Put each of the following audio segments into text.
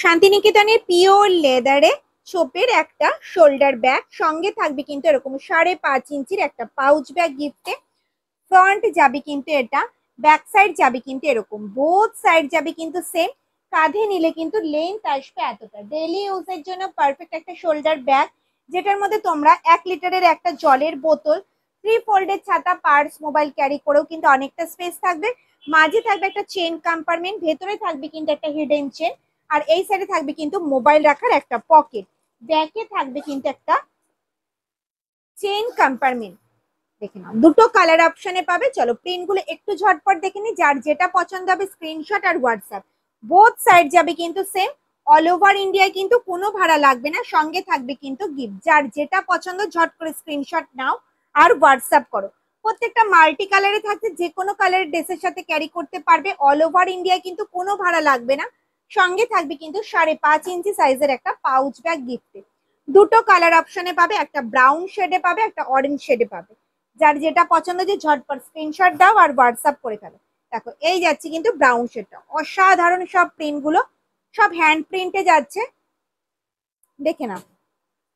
শান্তিনিকেতনের পিওর লেদারে ছোপের একটা shoulder bag, সঙ্গে থাকবে কিন্তু এরকম 5.5 ইঞ্চির একটা পাউচ ব্যাগ গিফটে। ফ্রন্ট যাবে কিন্তু এটা, ব্যাক সাইড যাবে কিন্তু এরকম, বোথ সাইড যাবে কিন্তু সেম। কাঁধে নিলে কিন্তু লেন্থ আসবে এতটা। ডেইলি ইউজের জন্য পারফেক্ট একটা শোল্ডার ব্যাগ, যেটার মধ্যে তোমরা 1 লিটারের একটা জলের বোতল, 3 ফোল্ডের ছাতা, পার্স, মোবাইল ক্যারি করেও কিন্তু অনেকটা স্পেস থাকবে। মাঝে থাকবে একটা চেন কম্পার্টমেন্ট, ভেতরে থাকবে কিন্তু একটা হিডেন চেন, আর এই সাইডে থাকবে কিন্তু মোবাইল রাখার একটা পকেট। ব্যাকে থাকবে কিন্তু একটা চেন কম্পার্টমেন্ট। দেখে নাও, দুটো কালার অপশনে পাবে। চলো প্রিন্ট গুলো একটু ঝটপট দেখে নি, যার যেটা পছন্দ হবে স্ক্রিনশট আর হোয়াটসঅ্যাপ, বোথ সাইড যাবে কিন্তু সেম। অল ওভার ইন্ডিয়ায় কিন্তু কোনো ভাড়া লাগবে না, সঙ্গে থাকবে কিন্তু গিফট। যার যেটা পছন্দ ঝট করে স্ক্রিনশট নাও আর হোয়াটসঅ্যাপ করো। প্রত্যেকটা মাল্টি কালারে থাকছে, যে কোনো কালারের ড্রেসের সাথে ক্যারি করতে পারবে। অল ওভার ইন্ডিয়ায় কিন্তু কোনো ভাড়া লাগবে না, সঙ্গে থাকবে কিন্তু 5.5 ইঞ্চি সাইজের একটা পাউচ ব্যাগ গিফটে। দুটো কালার অপশনে পাবে, একটা ব্রাউন শেডে পাবে, একটা অরেঞ্জ শেডে পাবে। যার যেটা পছন্দ যে ঝটপট স্ক্রিনশট দাও আর হোয়াটসঅ্যাপ করে ফেলো। দেখো এই যাচ্ছে কিন্তু ব্রাউন শেডটা, অসাধারণ সব প্রিন্ট গুলো, সব হ্যান্ড প্রিন্টে যাচ্ছে। দেখে নাও,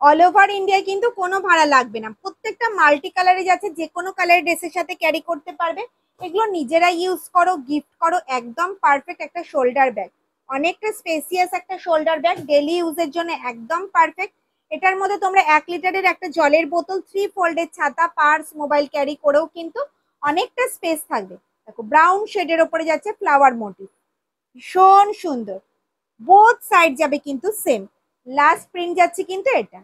অল ওভার ইন্ডিয়ায় কিন্তু কোনো ভাড়া লাগবে না, প্রত্যেকটা মাল্টি কালারে যাচ্ছে, যে কোনো কালারের ড্রেসের সাথে ক্যারি করতে পারবে। এগুলো নিজেরা ইউজ করো, গিফট করো, একদম পারফেক্ট একটা শোল্ডার ব্যাগ। অনেকটা স্পেসিয়াস একটা শোল্ডার ব্যাগ, ডেলি ইউজের জন্য একদম পারফেক্ট। এটার মধ্যে তোমরা 1 লিটারের একটা জলের বোতল, 3 ফোল্ডের ছাতা, পার্স, মোবাইল ক্যারি করেও কিন্তু অনেকটা স্পেস থাকবে। দেখো ব্রাউন শেডের ওপরে যাচ্ছে ফ্লাওয়ার মোটিভ, ভীষণ সুন্দর। বোথ সাইড যাবে কিন্তু সেম। লাস্ট প্রিন্ট যাচ্ছে কিন্তু এটা।